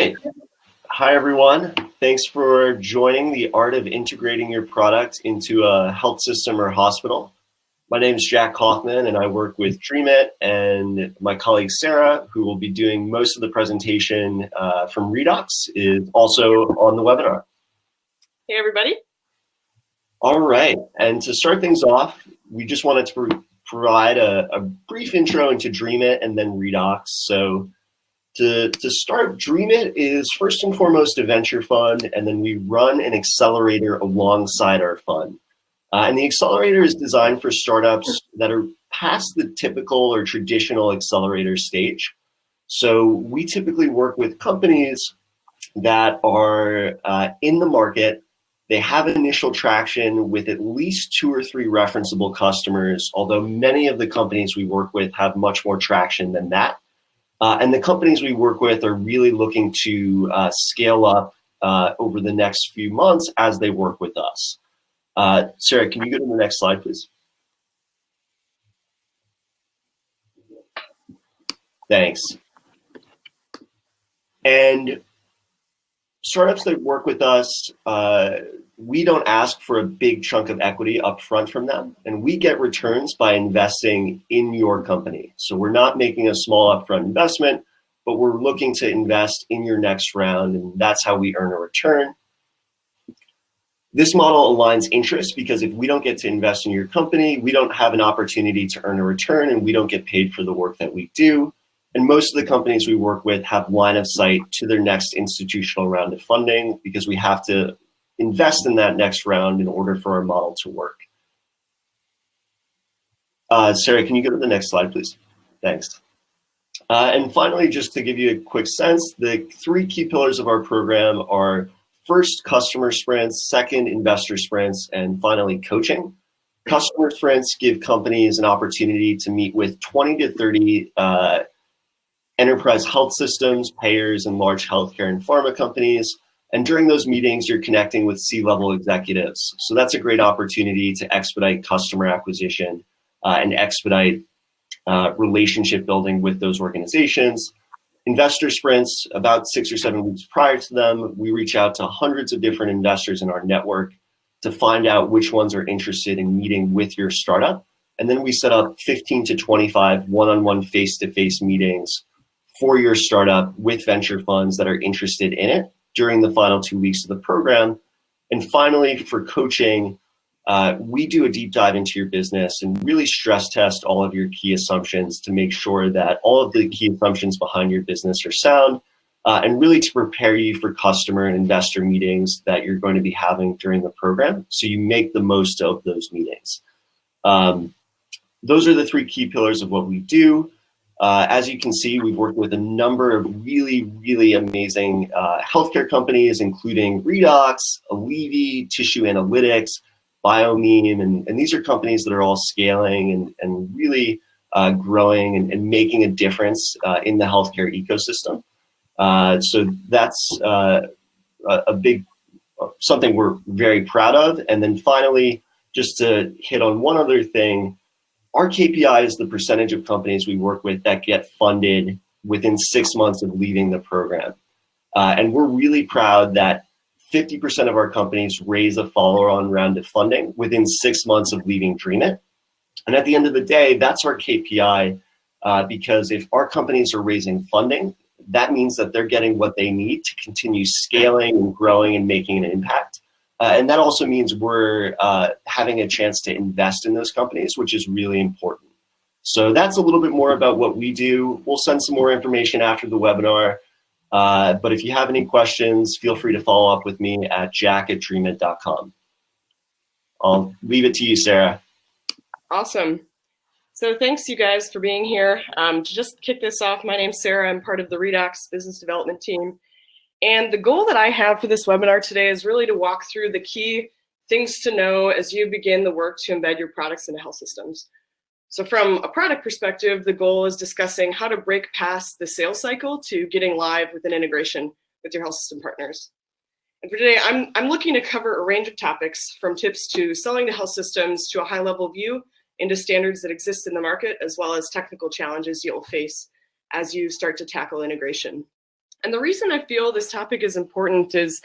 right. Hi, everyone. Thanks for joining the art of integrating your product into a health system or hospital. My name is Jack Kaufman, and I work with DreamIT, and my colleague Sarah, who will be doing most of the presentation from Redox, is also on the webinar. Hey, everybody. All right. And to start things off, we just wanted to provide a brief intro into DreamIT and then Redox. So to start, DreamIT is first and foremost a venture fund, and then we run an accelerator alongside our fund. And the accelerator is designed for startups that are past the typical or traditional accelerator stage. So we typically work with companies that are in the market. They have initial traction with at least 2 or 3 referenceable customers, although many of the companies we work with have much more traction than that. And the companies we work with are really looking to scale up over the next few months as they work with us. Sarah, can you go to the next slide, please? Thanks. And startups that work with us, we don't ask for a big chunk of equity up front from them, and we get returns by investing in your company. So we're not making a small upfront investment, but we're looking to invest in your next round, and that's how we earn a return. This model aligns interests because if we don't get to invest in your company, we don't have an opportunity to earn a return, and we don't get paid for the work that we do. And most of the companies we work with have line of sight to their next institutional round of funding because we have to invest in that next round in order for our model to work. Sarah, can you go to the next slide, please? Thanks. And finally, just to give you a quick sense, the 3 key pillars of our program are first, customer sprints, second, investor sprints, and finally, coaching. Customer sprints give companies an opportunity to meet with 20 to 30 enterprise health systems, payers, and large healthcare and pharma companies. And during those meetings, you're connecting with C-level executives. So that's a great opportunity to expedite customer acquisition and expedite relationship building with those organizations. Investor sprints, about 6 or 7 weeks prior to them, we reach out to hundreds of different investors in our network to find out which ones are interested in meeting with your startup. And then we set up 15 to 25 one-on-one face-to-face meetings for your startup with venture funds that are interested in it during the final 2 weeks of the program. And finally, for coaching, we do a deep dive into your business and really stress test all of your key assumptions to make sure that all of the key assumptions behind your business are sound, and really to prepare you for customer and investor meetings that you're going to be having during the program, so you make the most of those meetings. Those are the 3 key pillars of what we do. As you can see, we've worked with a number of really, really amazing healthcare companies, including Redox, Allevi, Tissue Analytics, Biomeme, and these are companies that are all scaling and really growing and making a difference in the healthcare ecosystem. So that's a big, something we're very proud of. And then finally, just to hit on one other thing, our KPI is the percentage of companies we work with that get funded within 6 months of leaving the program. And we're really proud that 50% of our companies raise a follow-on round of funding within 6 months of leaving DreamIT. And at the end of the day, that's our KPI, because if our companies are raising funding, that means that they're getting what they need to continue scaling and growing and making an impact. And that also means we're having a chance to invest in those companies, which is really important. So that's a little bit more about what we do. We'll send some more information after the webinar. But if you have any questions, feel free to follow up with me at jack@dreamit.com. I'll leave it to you, Sarah. Awesome. So thanks, you guys, for being here. To just kick this off, my name's Sarah. I'm part of the Redox business development team. And the goal that I have for this webinar today is really to walk through the key things to know as you begin the work to embed your products into health systems. So from a product perspective, the goal is discussing how to break past the sales cycle to getting live with an integration with your health system partners. And for today, I'm looking to cover a range of topics, from tips to selling to health systems to a high-level view into standards that exist in the market, as well as technical challenges you'll face as you start to tackle integration. And the reason I feel this topic is important is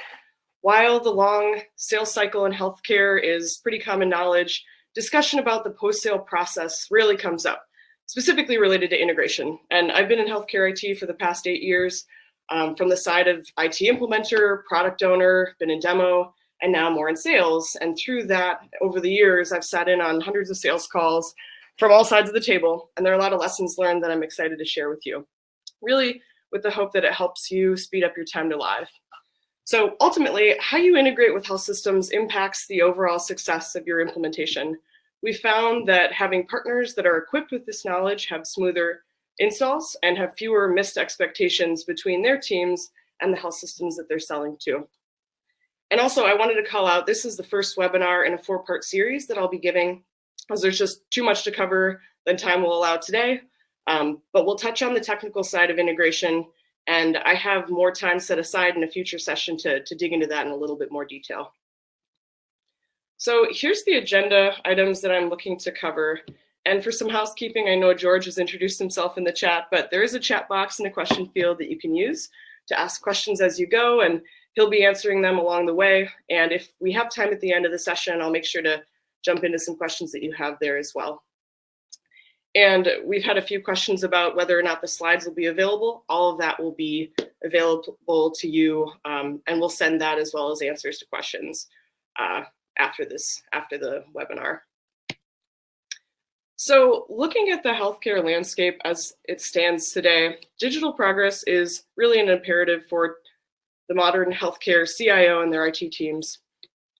while the long sales cycle in healthcare is pretty common knowledge, discussion about the post-sale process really comes up, specifically related to integration. And I've been in healthcare IT for the past 8 years, from the side of IT implementer, product owner, been in demo, and now more in sales. And through that, over the years, I've sat in on hundreds of sales calls from all sides of the table. And there are a lot of lessons learned that I'm excited to share with you, really with the hope that it helps you speed up your time to live. So ultimately, how you integrate with health systems impacts the overall success of your implementation. We found that having partners that are equipped with this knowledge have smoother installs and have fewer missed expectations between their teams and the health systems that they're selling to. And also, I wanted to call out, this is the first webinar in a 4-part series that I'll be giving, as there's just too much to cover than time will allow today. But we'll touch on the technical side of integration, and I have more time set aside in a future session to dig into that in a little bit more detail. So here's the agenda items that I'm looking to cover. And for some housekeeping, I know George has introduced himself in the chat, but there is a chat box and a question field that you can use to ask questions as you go, and he'll be answering them along the way. And if we have time at the end of the session, I'll make sure to jump into some questions that you have there as well. And we've had a few questions about whether or not the slides will be available. All of that will be available to you, and we'll send that as well as answers to questions after the webinar. So looking at the healthcare landscape as it stands today, digital progress is really an imperative for the modern healthcare CIO and their IT teams.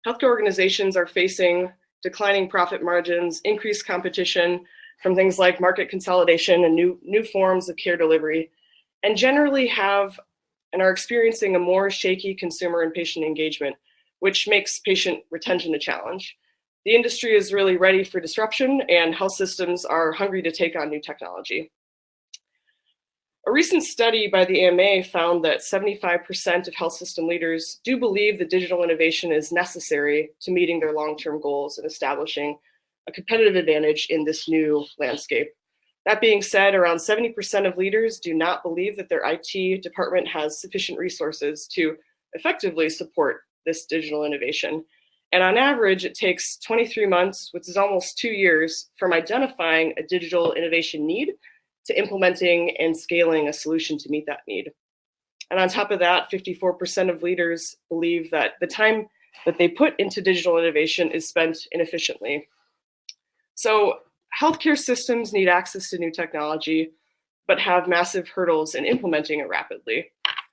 Healthcare organizations are facing declining profit margins, increased competition from things like market consolidation and new forms of care delivery, and generally have and are experiencing a more shaky consumer and patient engagement, which makes patient retention a challenge. The industry is really ready for disruption, and health systems are hungry to take on new technology. A recent study by the AMA found that 75% of health system leaders do believe that digital innovation is necessary to meeting their long-term goals and establishing a competitive advantage in this new landscape. That being said, around 70% of leaders do not believe that their IT department has sufficient resources to effectively support this digital innovation. And on average, it takes 23 months, which is almost 2 years, from identifying a digital innovation need to implementing and scaling a solution to meet that need. And on top of that, 54% of leaders believe that the time that they put into digital innovation is spent inefficiently. So healthcare systems need access to new technology, but have massive hurdles in implementing it rapidly.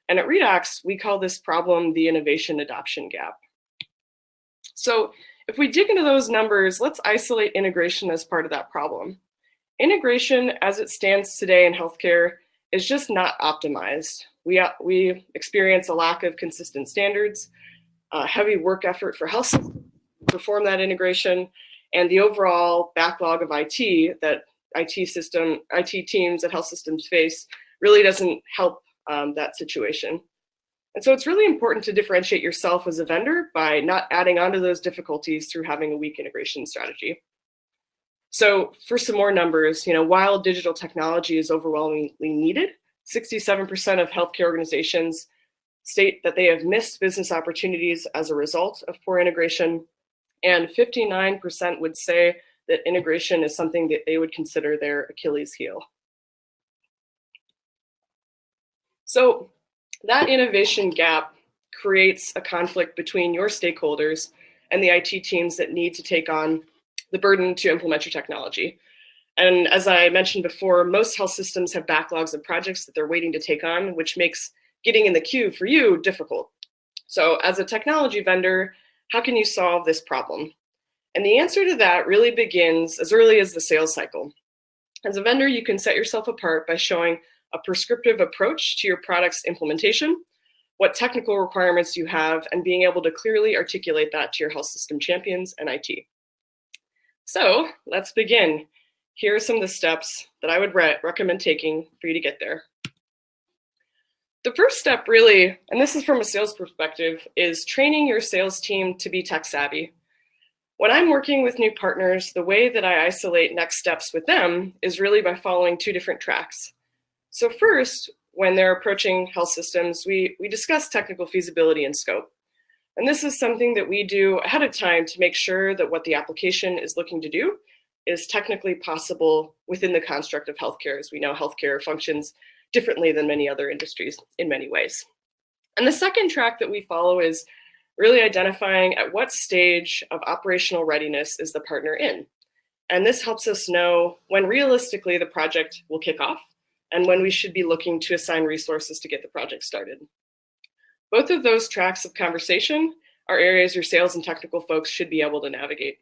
And at Redox, we call this problem the innovation adoption gap. So if we dig into those numbers, let's isolate integration as part of that problem. Integration as it stands today in healthcare is just not optimized. We experience a lack of consistent standards, heavy work effort for health systems to perform that integration, and the overall backlog of IT that IT teams at health systems face really doesn't help that situation. And so it's really important to differentiate yourself as a vendor by not adding onto those difficulties through having a weak integration strategy. So for some more numbers, while digital technology is overwhelmingly needed, 67% of healthcare organizations state that they have missed business opportunities as a result of poor integration, and 59% would say that integration is something that they would consider their Achilles heel. So that innovation gap creates a conflict between your stakeholders and the IT teams that need to take on the burden to implement your technology. And as I mentioned before, most health systems have backlogs of projects that they're waiting to take on, which makes getting in the queue for you difficult. So as a technology vendor, how can you solve this problem? And the answer to that really begins as early as the sales cycle. As a vendor, you can set yourself apart by showing a prescriptive approach to your product's implementation, what technical requirements you have, and being able to clearly articulate that to your health system champions and IT. So let's begin. Here are some of the steps that I would recommend taking for you to get there. The first step really, and this is from a sales perspective, is training your sales team to be tech savvy. When I'm working with new partners, the way that I isolate next steps with them is really by following two different tracks. So first, when they're approaching health systems, we discuss technical feasibility and scope. And this is something that we do ahead of time to make sure that what the application is looking to do is technically possible within the construct of healthcare. As we know, healthcare functions differently than many other industries in many ways. And the second track that we follow is really identifying at what stage of operational readiness is the partner in. And this helps us know when realistically the project will kick off and when we should be looking to assign resources to get the project started. Both of those tracks of conversation are areas your sales and technical folks should be able to navigate.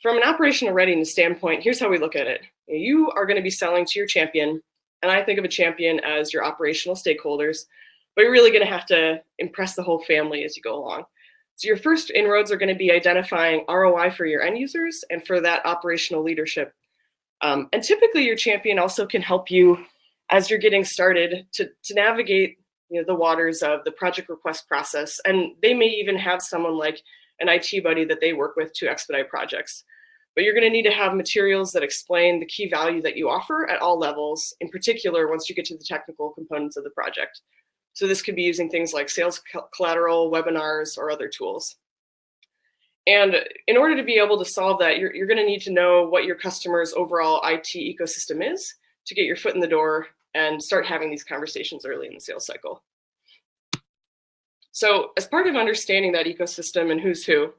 From an operational readiness standpoint, here's how we look at it. You are going to be selling to your champion, and I think of a champion as your operational stakeholders, but you're really going to have to impress the whole family as you go along. So your first inroads are going to be identifying ROI for your end users and for that operational leadership. And typically your champion also can help you as you're getting started to navigate the waters of the project request process. And they may even have someone like an IT buddy that they work with to expedite projects. But you're going to need to have materials that explain the key value that you offer at all levels, in particular once you get to the technical components of the project. So this could be using things like sales collateral, webinars, or other tools. And in order to be able to solve that, you're going to need to know what your customer's overall IT ecosystem is to get your foot in the door and start having these conversations early in the sales cycle. So as part of understanding that ecosystem and who's who,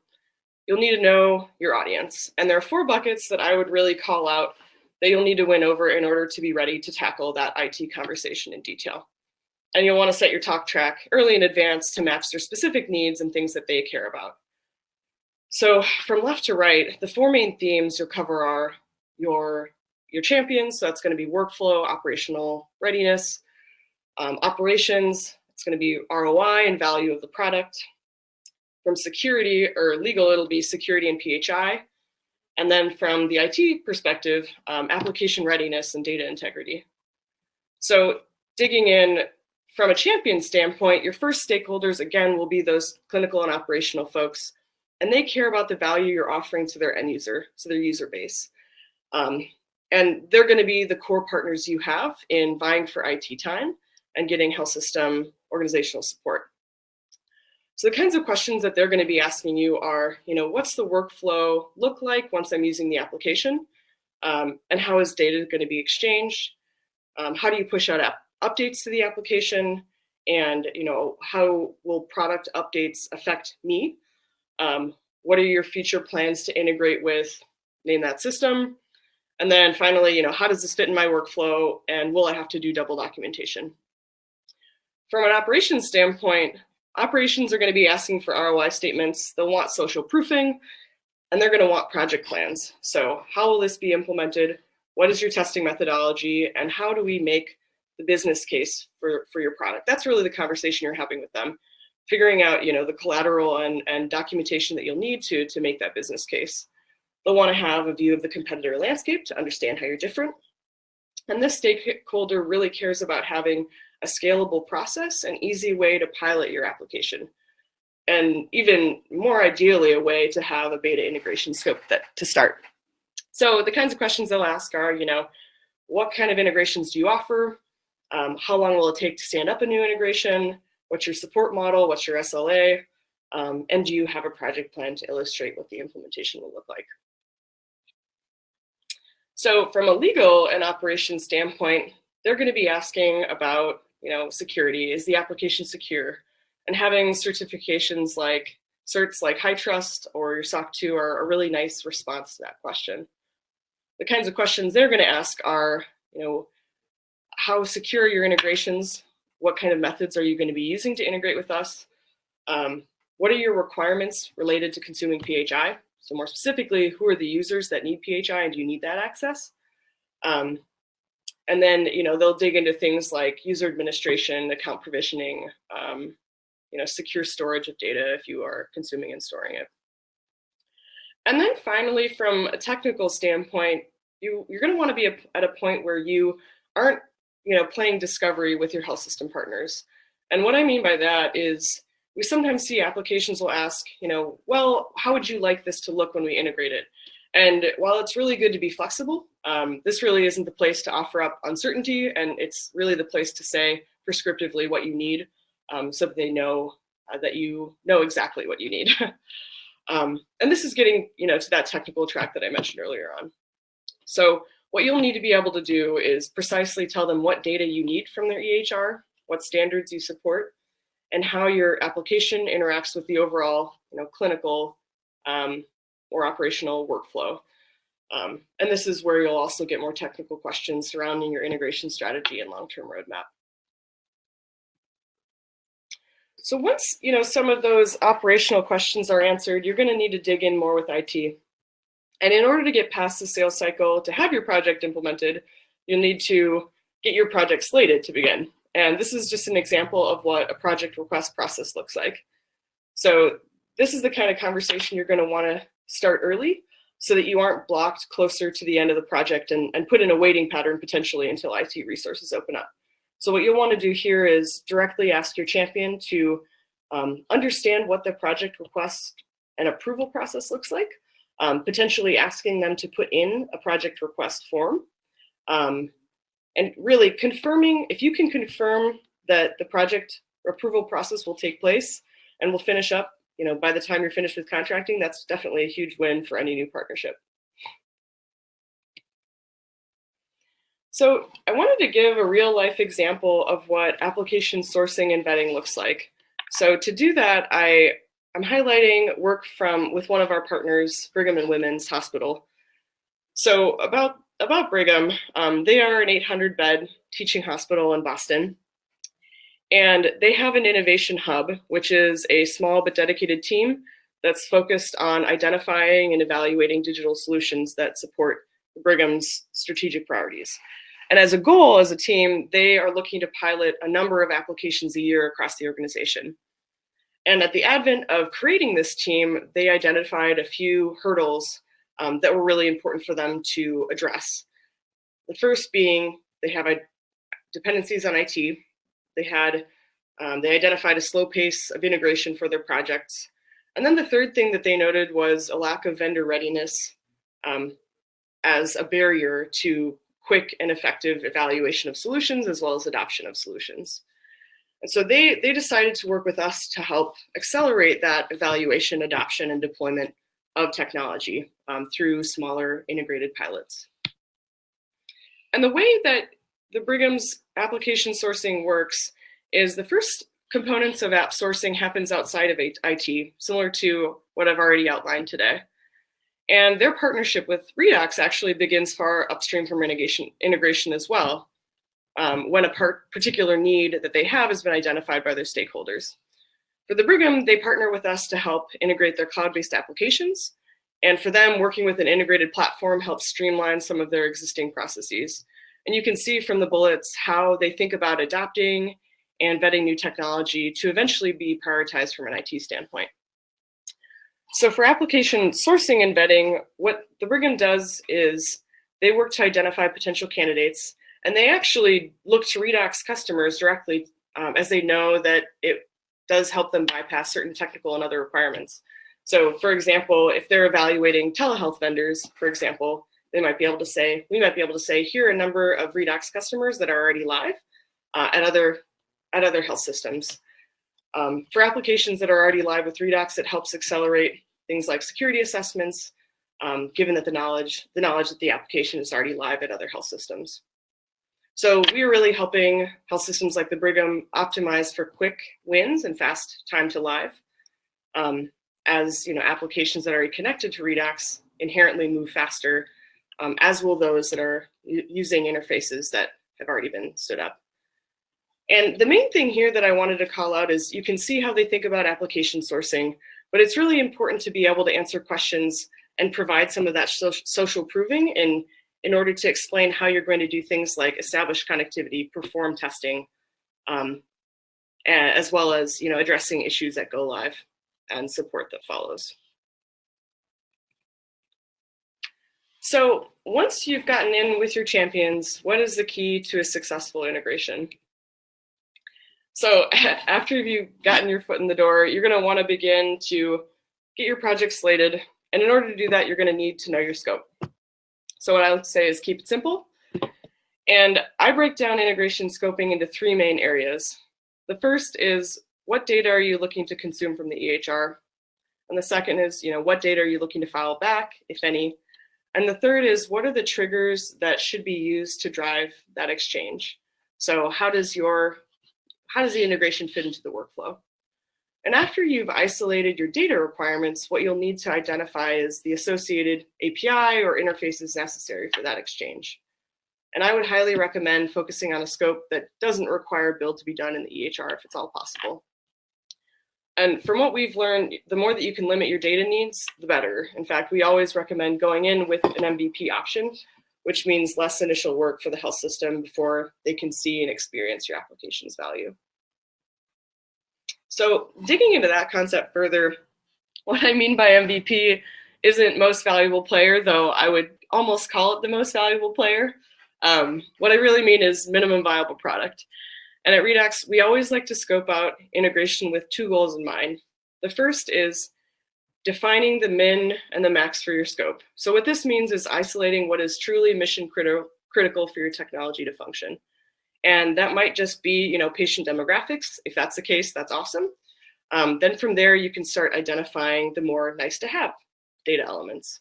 you'll need to know your audience. And there are 4 buckets that I would really call out that you'll need to win over in order to be ready to tackle that IT conversation in detail. And you'll want to set your talk track early in advance to match their specific needs and things that they care about. So from left to right, the 4 main themes you'll cover are your champions. So that's going to be workflow, operational readiness, operations. It's going to be ROI and value of the product. From security or legal, it'll be security and PHI. And then from the IT perspective, application readiness and data integrity. So digging in from a champion standpoint, your first stakeholders, again, will be those clinical and operational folks. And they care about the value you're offering to their end user, to their user base. And they're going to be the core partners you have in vying for IT time and getting health system organizational support. So the kinds of questions that they're going to be asking you are, what's the workflow look like once I'm using the application? And how is data going to be exchanged? How do you push out updates to the application? And, how will product updates affect me? What are your future plans to integrate with, name that system? And then finally, how does this fit in my workflow? And will I have to do double documentation? From an operations standpoint, operations are going to be asking for ROI statements. They'll want social proofing, and they're going to want project plans. So how will this be implemented? What is your testing methodology? And how do we make the business case for your product? That's really the conversation you're having with them, figuring out the collateral and documentation that you'll need to make that business case. They'll want to have a view of the competitor landscape to understand how you're different. And this stakeholder really cares about having a scalable process, an easy way to pilot your application, and even more ideally, a way to have a beta integration scope to start. So the kinds of questions they'll ask are, what kind of integrations do you offer? How long will it take to stand up a new integration? What's your support model? What's your SLA? And do you have a project plan to illustrate what the implementation will look like? So from a legal and operations standpoint, they're going to be asking about, security. Is the application secure? And having certifications like certs like HITRUST or your SOC 2 are a really nice response to that question. The kinds of questions they're going to ask are, how secure are your integrations? What kind of methods are you going to be using to integrate with us? What are your requirements related to consuming PHI? So more specifically, who are the users that need PHI and do you need that access? And then, they'll dig into things like user administration, account provisioning, secure storage of data if you are consuming and storing it. And then finally, from a technical standpoint, you're going to want to be at a point where you aren't, playing discovery with your health system partners. And what I mean by that is we sometimes see applications will ask, well, how would you like this to look when we integrate it? And while it's really good to be flexible, this really isn't the place to offer up uncertainty, and it's really the place to say prescriptively what you need, so that they know that you know exactly what you need. And this is getting, to that technical track that I mentioned earlier on. So what you'll need to be able to do is precisely tell them what data you need from their EHR, what standards you support, and how your application interacts with the overall, clinical or operational workflow. And this is where you'll also get more technical questions surrounding your integration strategy and long-term roadmap. So once some of those operational questions are answered, you're going to need to dig in more with IT. And in order to get past the sales cycle to have your project implemented, you'll need to get your project slated to begin. And this is just an example of what a project request process looks like. So this is the kind of conversation you're going to want to start early so that you aren't blocked closer to the end of the project and put in a waiting pattern potentially until IT resources open up. So what you'll want to do here is directly ask your champion to understand what the project request and approval process looks like, potentially asking them to put in a project request form, and really confirming, if you can confirm that the project approval process will take place and will finish up, by the time you're finished with contracting, that's definitely a huge win for any new partnership. So I wanted to give a real life example of what application sourcing and vetting looks like. So to do that, I'm highlighting work with one of our partners, Brigham and Women's Hospital. So about Brigham, they are an 800-bed teaching hospital in Boston. And they have an innovation hub, which is a small but dedicated team that's focused on identifying and evaluating digital solutions that support Brigham's strategic priorities. And as a goal, as a team, they are looking to pilot a number of applications a year across the organization. And at the advent of creating this team, they identified a few hurdles that were really important for them to address. The first being they have dependencies on IT. They identified a slow pace of integration for their projects. And then the third thing that they noted was a lack of vendor readiness as a barrier to quick and effective evaluation of solutions as well as adoption of solutions. And so they decided to work with us to help accelerate that evaluation, adoption, and deployment of technology through smaller integrated pilots. And the way that the Brigham's application sourcing works is the first components of app sourcing happens outside of IT, similar to what I've already outlined today. And their partnership with Redox actually begins far upstream from integration as well, when a particular need that they have has been identified by their stakeholders. For the Brigham, they partner with us to help integrate their cloud-based applications. And for them, working with an integrated platform helps streamline some of their existing processes. And you can see from the bullets how they think about adopting and vetting new technology to eventually be prioritized from an IT standpoint. So for application sourcing and vetting, what the Brigham does is they work to identify potential candidates, and they actually look to Redox customers directly as they know that it does help them bypass certain technical and other requirements. So for example, if they're evaluating telehealth vendors, for example, we might be able to say, here are a number of Redox customers that are already live at other health systems. For applications that are already live with Redox, it helps accelerate things like security assessments, given that the knowledge that the application is already live at other health systems. So we are really helping health systems like the Brigham optimize for quick wins and fast time to live, as applications that are already connected to Redox inherently move faster, as will those that are using interfaces that have already been stood up. And the main thing here that I wanted to call out is you can see how they think about application sourcing, but it's really important to be able to answer questions and provide some of that social proving in order to explain how you're going to do things like establish connectivity, perform testing, as well as addressing issues that go live and support that follows. So once you've gotten in with your champions, what is the key to a successful integration? So after you've gotten your foot in the door, you're going to want to begin to get your project slated And in order to do that, you're going to need to know your scope. So what I like to say is keep it simple. And I break down integration scoping into three main areas. The first is, what data are you looking to consume from the EHR? And the second is, what data are you looking to file back, if any? And the third is, what are the triggers that should be used to drive that exchange? So how does the integration fit into the workflow? And after you've isolated your data requirements, what you'll need to identify is the associated API or interfaces necessary for that exchange. And I would highly recommend focusing on a scope that doesn't require build to be done in the EHR if it's all possible. And from what we've learned, the more that you can limit your data needs, the better. In fact, we always recommend going in with an MVP option, which means less initial work for the health system before they can see and experience your application's value. So digging into that concept further, what I mean by MVP isn't most valuable player, though I would almost call it the most valuable player. What I really mean is minimum viable product. And at Redox, we always like to scope out integration with two goals in mind. The first is defining the min and the max for your scope. So what this means is isolating what is truly mission critical for your technology to function. And that might just be, patient demographics. If that's the case, that's awesome. Then from there, you can start identifying the more nice to have data elements.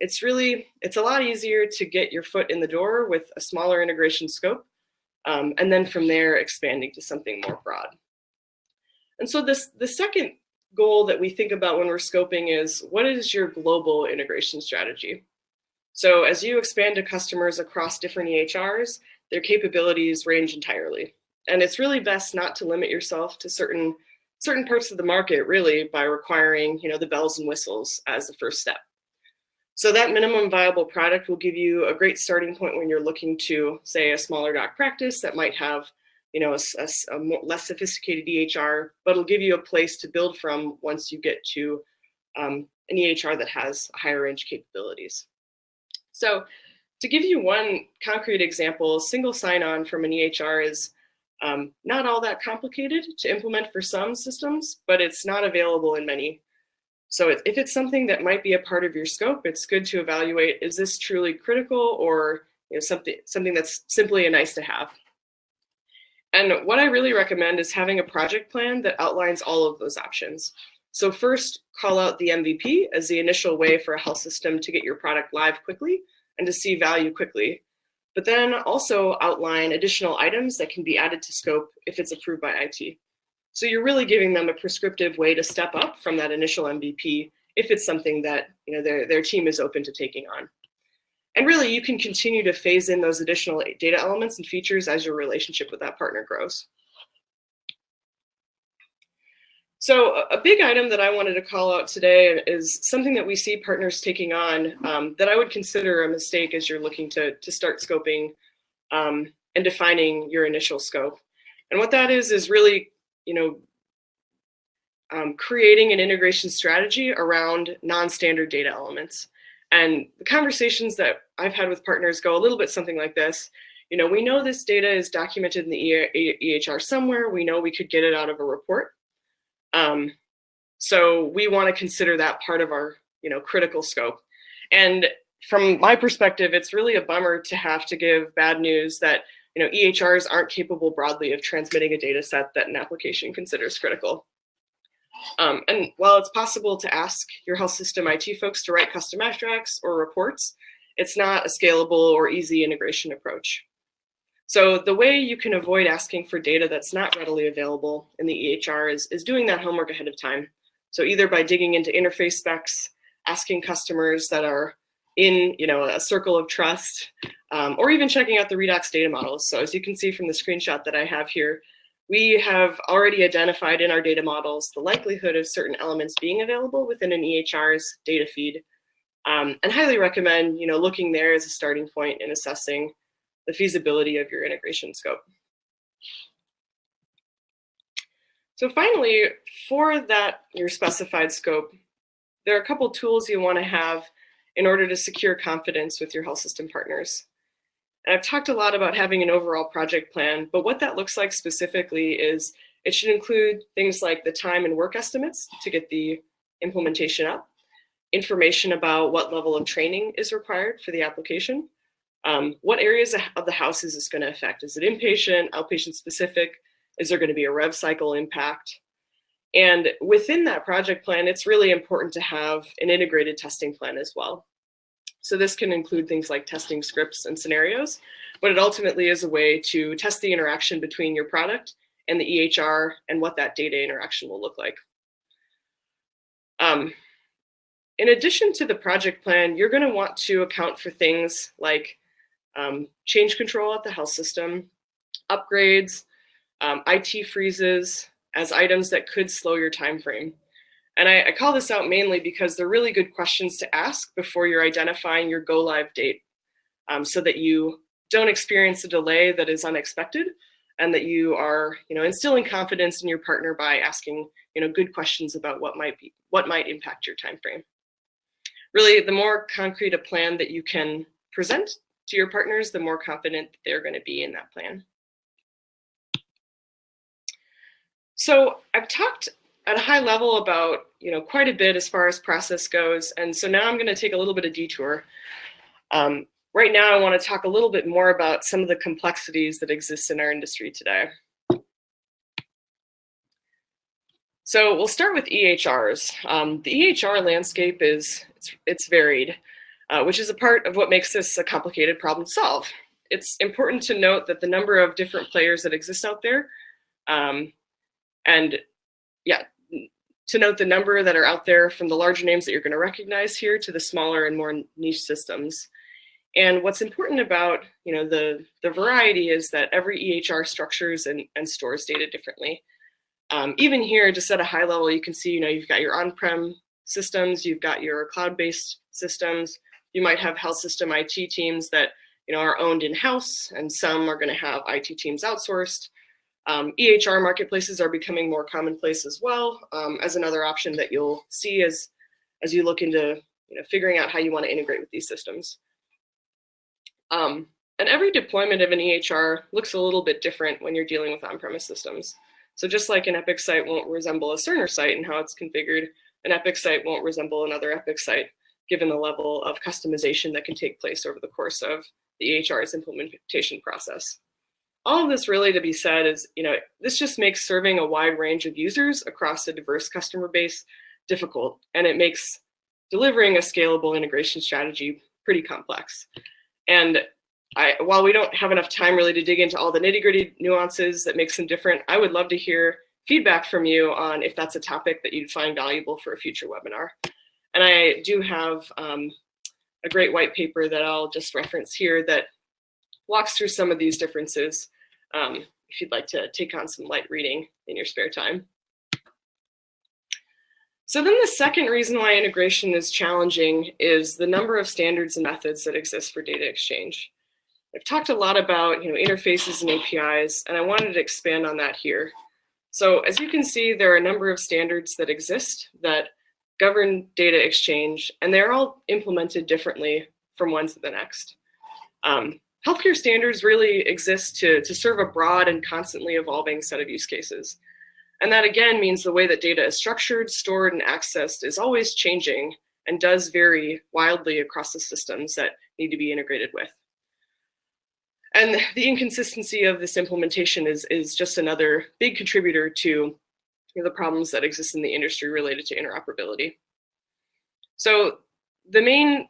It's a lot easier to get your foot in the door with a smaller integration scope. And then from there, expanding to something more broad. And so the second goal that we think about when we're scoping is, what is your global integration strategy? So as you expand to customers across different EHRs, their capabilities range entirely. And it's really best not to limit yourself to certain parts of the market, really, by requiring the bells and whistles as the first step. So that minimum viable product will give you a great starting point when you're looking to, say, a smaller doc practice that might have a less sophisticated EHR, but it'll give you a place to build from once you get to an EHR that has higher range capabilities. So to give you one concrete example, single sign-on from an EHR is not all that complicated to implement for some systems, but it's not available in many. So if it's something that might be a part of your scope, it's good to evaluate, is this truly critical, or something that's simply a nice to have? And what I really recommend is having a project plan that outlines all of those options. So first, call out the MVP as the initial way for a health system to get your product live quickly and to see value quickly. But then also outline additional items that can be added to scope if it's approved by IT. So you're really giving them a prescriptive way to step up from that initial MVP if it's something that their team is open to taking on. And really, you can continue to phase in those additional data elements and features as your relationship with that partner grows. So a big item that I wanted to call out today is something that we see partners taking on that I would consider a mistake as you're looking to start scoping and defining your initial scope. And what that is really, creating an integration strategy around non-standard data elements. And the conversations that I've had with partners go a little bit something like this. We know this data is documented in the EHR somewhere. We know we could get it out of a report. So we want to consider that part of our, critical scope. And from my perspective, it's really a bummer to have to give bad news that, EHRs aren't capable broadly of transmitting a data set that an application considers critical. And while it's possible to ask your health system IT folks to write custom abstracts or reports, it's not a scalable or easy integration approach. So the way you can avoid asking for data that's not readily available in the EHR is doing that homework ahead of time. So either by digging into interface specs, asking customers that are in a circle of trust, or even checking out the Redox data models. So as you can see from the screenshot that I have here, we have already identified in our data models the likelihood of certain elements being available within an EHR's data feed, and highly recommend looking there as a starting point in assessing the feasibility of your integration scope. So finally, for your specified scope, there are a couple tools you want to have in order to secure confidence with your health system partners. And I've talked a lot about having an overall project plan, but what that looks like specifically is it should include things like the time and work estimates to get the implementation up. information about what level of training is required for the application. What areas of the house is this going to affect? Is it inpatient, outpatient specific? Is there going to be a rev cycle impact? And within that project plan, it's really important to have an integrated testing plan as well. So this can include things like testing scripts and scenarios, but it ultimately is a way to test the interaction between your product and the EHR and what that data interaction will look like. In addition to the project plan, you're going to want to account for things like change control at the health system, upgrades, IT freezes as items that could slow your time frame. And I call this out mainly because they're really good questions to ask before you're identifying your go live date, so that you don't experience a delay that is unexpected, and that you are, instilling confidence in your partner by asking, good questions about what might impact your time frame. Really, the more concrete a plan that you can present to your partners, the more confident they're going to be in that plan. So I've talked at a high level about, quite a bit as far as process goes. And so now I'm going to take a little bit of detour. Right now, I want to talk a little bit more about some of the complexities that exist in our industry today. So we'll start with EHRs. The EHR landscape it's varied, which is a part of what makes this a complicated problem to solve. It's important to note that the number of different players that exist out there, to note the number that are out there, from the larger names that you're going to recognize here to the smaller and more niche systems. And what's important about the variety is that every EHR structures and stores data differently. Even here, just at a high level, you can see you've got your on-prem systems, you've got your cloud-based systems. You might have health system IT teams that are owned in-house, and some are going to have IT teams outsourced. EHR marketplaces are becoming more commonplace as well, as another option that you'll see as you look into figuring out how you want to integrate with these systems. And every deployment of an EHR looks a little bit different when you're dealing with on-premise systems. So just like an Epic site won't resemble a Cerner site in how it's configured, an Epic site won't resemble another Epic site, given the level of customization that can take place over the course of the EHR's implementation process. All of this really to be said is, this just makes serving a wide range of users across a diverse customer base difficult, and it makes delivering a scalable integration strategy pretty complex. And while we don't have enough time really to dig into all the nitty-gritty nuances that makes them different, I would love to hear feedback from you on if that's a topic that you'd find valuable for a future webinar. And I do have a great white paper that I'll just reference here that walks through some of these differences, if you'd like to take on some light reading in your spare time. So then the second reason why integration is challenging is the number of standards and methods that exist for data exchange. I've talked a lot about interfaces and APIs, and I wanted to expand on that here. So as you can see, there are a number of standards that exist that govern data exchange, and they're all implemented differently from one to the next. Healthcare standards really exist to serve a broad and constantly evolving set of use cases. And that again means the way that data is structured, stored, and accessed is always changing and does vary wildly across the systems that need to be integrated with. And the inconsistency of this implementation is just another big contributor to the problems that exist in the industry related to interoperability. So the main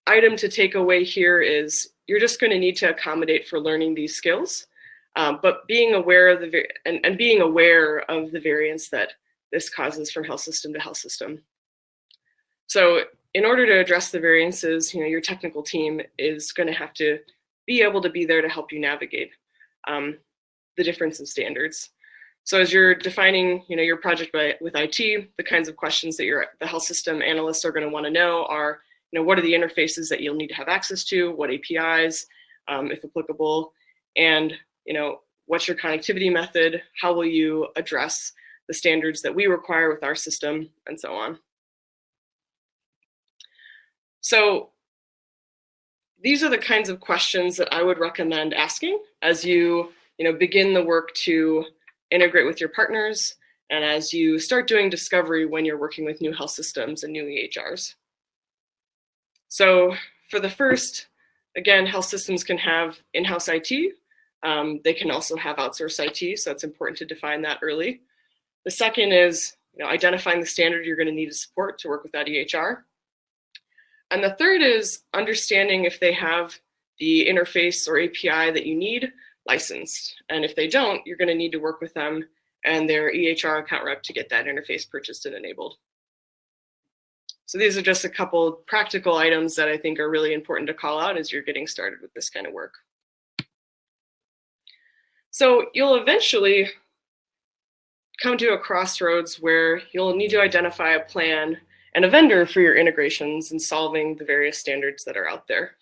item to take away here is you're just going to need to accommodate for learning these skills, but being aware of being aware of the variance that this causes from health system to health system. So in order to address the variances, your technical team is going to have to be able to be there to help you navigate the difference in standards. So as you're defining, your project with IT, the kinds of questions that the health system analysts are going to want to know are, what are the interfaces that you'll need to have access to, what APIs, if applicable, and what's your connectivity method, how will you address the standards that we require with our system, and so on. So these are the kinds of questions that I would recommend asking as you begin the work to integrate with your partners and as you start doing discovery when you're working with new health systems and new EHRs. So for the first, again, health systems can have in-house IT. They can also have outsourced IT, so it's important to define that early. The second is identifying the standard you're going to need to support to work with that EHR. And the third is understanding if they have the interface or API that you need licensed. And if they don't, you're going to need to work with them and their EHR account rep to get that interface purchased and enabled. So these are just a couple practical items that I think are really important to call out as you're getting started with this kind of work. So you'll eventually come to a crossroads where you'll need to identify a plan and a vendor for your integrations and solving the various standards that are out there.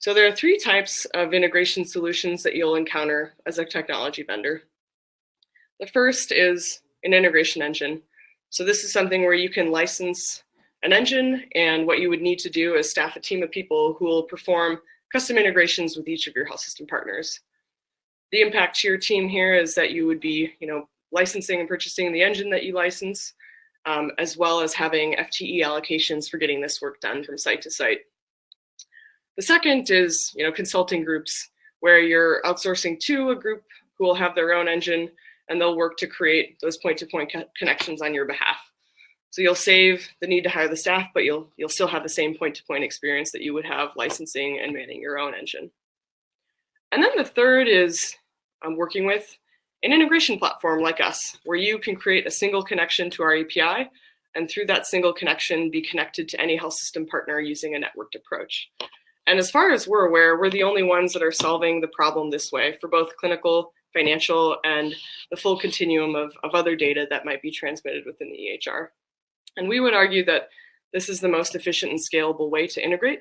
So there are three types of integration solutions that you'll encounter as a technology vendor. The first is an integration engine. So this is something where you can license an engine, and what you would need to do is staff a team of people who will perform custom integrations with each of your health system partners. The impact to your team here is that you would be, licensing and purchasing the engine that you license, as well as having FTE allocations for getting this work done from site to site. The second is, consulting groups, where you're outsourcing to a group who will have their own engine, and they'll work to create those point-to-point connections on your behalf. So you'll save the need to hire the staff, but you'll still have the same point-to-point experience that you would have licensing and manning your own engine. And then the third is working with an integration platform like us, where you can create a single connection to our API, and through that single connection, be connected to any health system partner using a networked approach. And as far as we're aware, we're the only ones that are solving the problem this way for both clinical, financial, and the full continuum of other data that might be transmitted within the EHR. And we would argue that this is the most efficient and scalable way to integrate,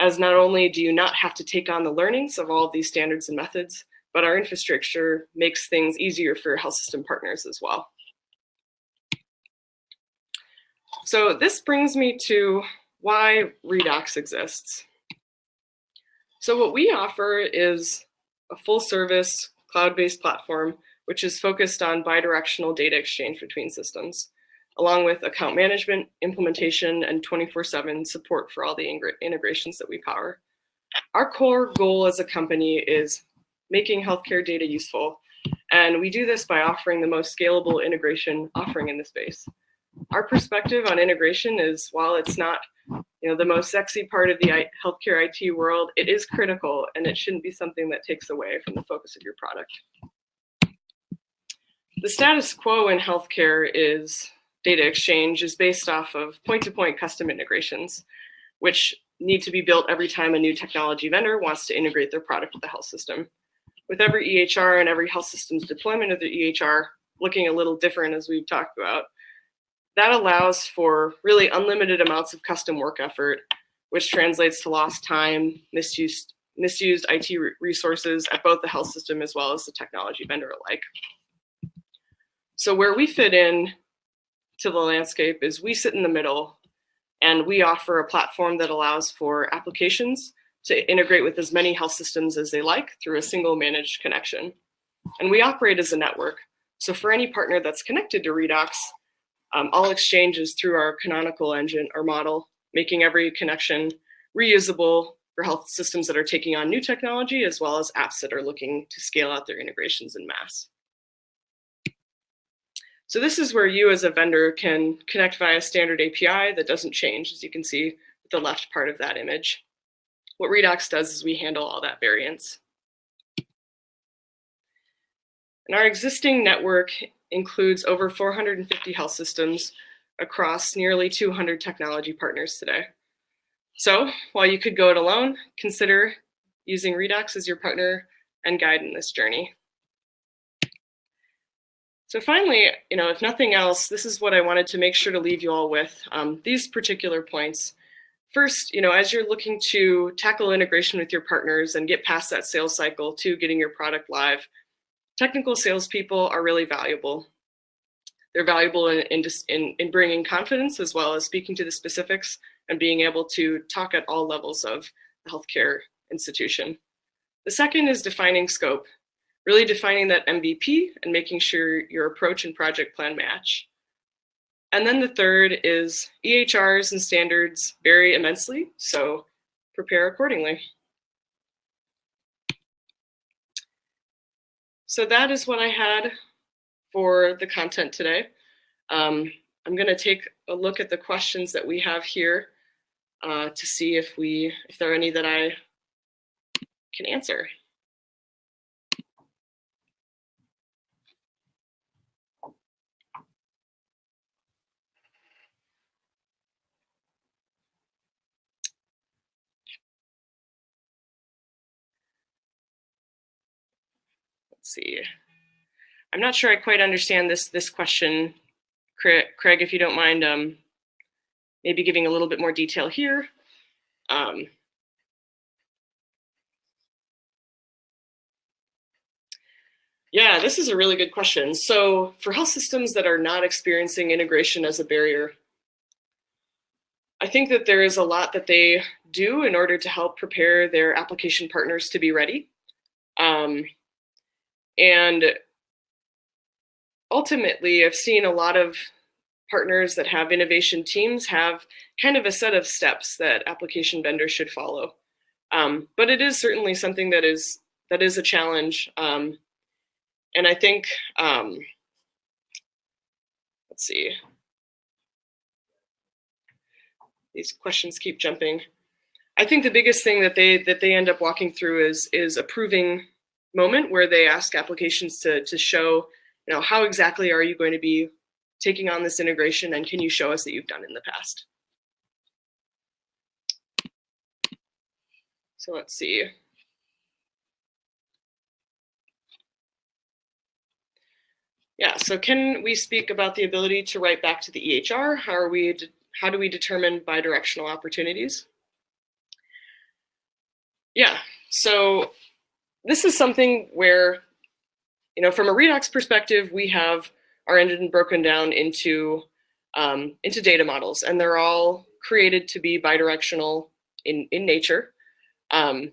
as not only do you not have to take on the learnings of all of these standards and methods, but our infrastructure makes things easier for health system partners as well. So this brings me to why Redox exists. So what we offer is a full service cloud-based platform, which is focused on bidirectional data exchange between systems, along with account management, implementation, and 24/7 support for all the integrations that we power. Our core goal as a company is making healthcare data useful, and we do this by offering the most scalable integration offering in the space. Our perspective on integration is, while it's not the most sexy part of the healthcare IT world, it is critical, and it shouldn't be something that takes away from the focus of your product. The status quo in healthcare is data exchange is based off of point-to-point custom integrations, which need to be built every time a new technology vendor wants to integrate their product with the health system. With every EHR and every health system's deployment of the EHR looking a little different, as we've talked about, that allows for really unlimited amounts of custom work effort, which translates to lost time, misused IT resources at both the health system as well as the technology vendor alike. So where we fit in to the landscape is we sit in the middle, and we offer a platform that allows for applications to integrate with as many health systems as they like through a single managed connection. And we operate as a network. So for any partner that's connected to Redox, all exchanges through our canonical engine or model, making every connection reusable for health systems that are taking on new technology, as well as apps that are looking to scale out their integrations en masse. So this is where you as a vendor can connect via standard API that doesn't change, as you can see with the left part of that image. What Redox does is we handle all that variance. And our existing network includes over 450 health systems across nearly 200 technology partners today. So while you could go it alone, consider using Redox as your partner and guide in this journey. So finally, if nothing else, this is what I wanted to make sure to leave you all with, these particular points. First, as you're looking to tackle integration with your partners and get past that sales cycle to getting your product live, technical salespeople are really valuable. They're valuable in bringing confidence, as well as speaking to the specifics and being able to talk at all levels of the healthcare institution. The second is defining scope. really defining that MVP and making sure your approach and project plan match. And then the third is EHRs and standards vary immensely, so prepare accordingly. So that is what I had for the content today. I'm going to take a look at the questions that we have here to see if there are any that I can answer. Let's see. I'm not sure I quite understand this question, Craig, if you don't mind maybe giving a little bit more detail here. Yeah, this is a really good question. So for health systems that are not experiencing integration as a barrier, I think that there is a lot that they do in order to help prepare their application partners to be ready. And ultimately, I've seen a lot of partners that have innovation teams have kind of a set of steps that application vendors should follow. But it is certainly something that is a challenge. And I think, let's see, these questions keep jumping. I think the biggest thing that they end up walking through is a proving moment where they ask applications to show, how exactly are you going to be taking on this integration, and can you show us that you've done it in the past? So let's see. Yeah, so can we speak about the ability to write back to the EHR? How do we determine bidirectional opportunities? Yeah, so this is something where, from a Redox perspective, we have our engine broken down into data models, and they're all created to be bidirectional in nature. Every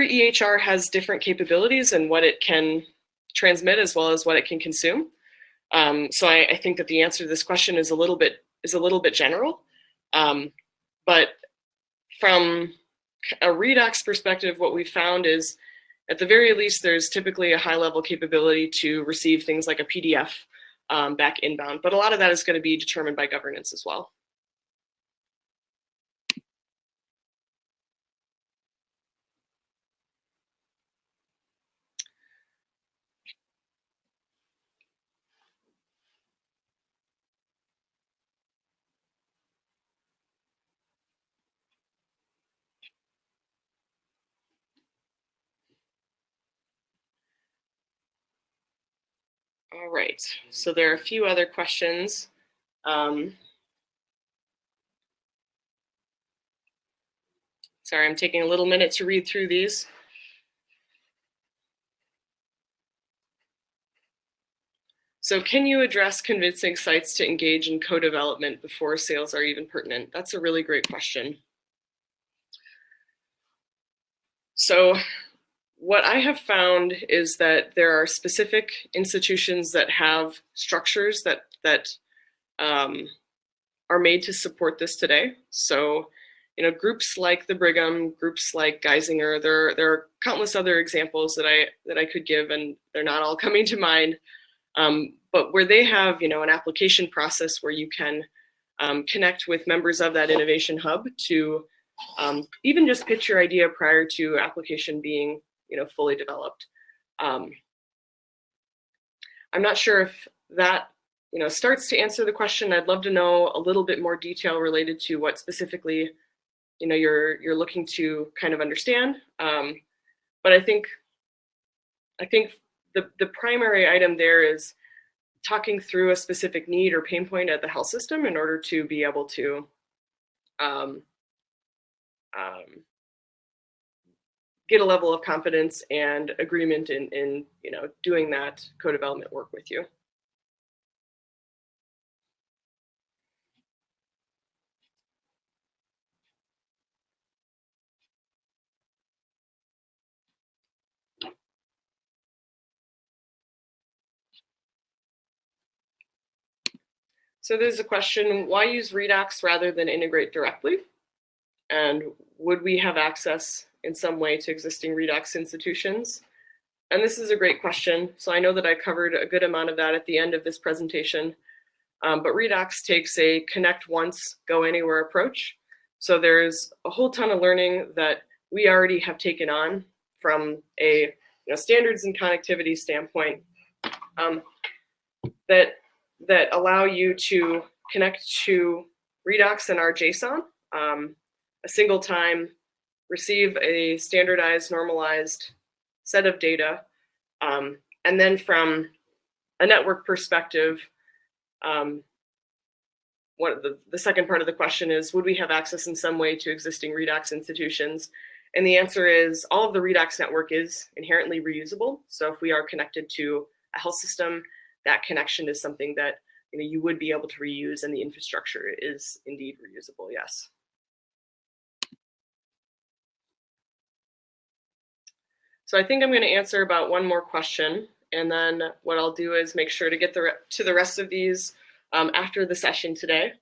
EHR has different capabilities and what it can transmit as well as what it can consume. So I think that the answer to this question is a little bit general. But from a Redox perspective, what we found is, at the very least, there's typically a high-level capability to receive things like a PDF back inbound. But a lot of that is going to be determined by governance as well. All right, so there are a few other questions. Sorry, I'm taking a little minute to read through these. So can you address convincing sites to engage in co-development before sales are even pertinent? That's a really great question. So what I have found is that there are specific institutions that have structures that are made to support this today. So, groups like the Brigham, groups like Geisinger, there are countless other examples that I could give, and they're not all coming to mind. But where they have, an application process where you can connect with members of that innovation hub to even just pitch your idea prior to application being, fully developed. I'm not sure if that, starts to answer the question. I'd love to know a little bit more detail related to what specifically, you're looking to kind of understand. But I think the primary item there is talking through a specific need or pain point at the health system in order to be able to get a level of confidence and agreement in doing that co-development work with you. So there's a question, why use Redox rather than integrate directly? And would we have access in some way to existing Redox institutions? And this is a great question. So I know that I covered a good amount of that at the end of this presentation, but Redox takes a connect once, go anywhere approach. So there's a whole ton of learning that we already have taken on from a standards and connectivity standpoint that allow you to connect to Redox and our JSON a single time, receive a standardized, normalized set of data, and then from a network perspective, the second part of the question is, would we have access in some way to existing Redox institutions? And the answer is, all of the Redox network is inherently reusable. So if we are connected to a health system, that connection is something that you would be able to reuse, and the infrastructure is indeed reusable, yes. So I think I'm going to answer about one more question, and then what I'll do is make sure to get to the rest of these after the session today.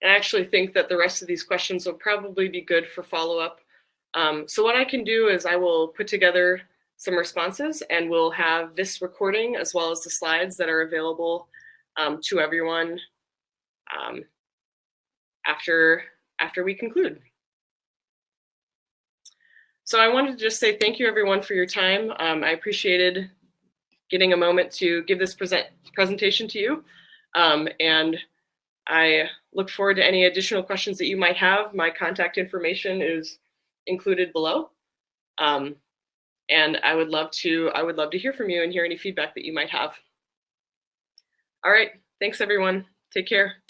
I actually think that the rest of these questions will probably be good for follow-up. So what I can do is I will put together some responses, and we'll have this recording as well as the slides that are available to everyone after we conclude. So I wanted to just say thank you everyone for your time. I appreciated getting a moment to give this presentation to you. And I look forward to any additional questions that you might have. My contact information is included below. And I would love to hear from you and hear any feedback that you might have. All right, thanks everyone. Take care.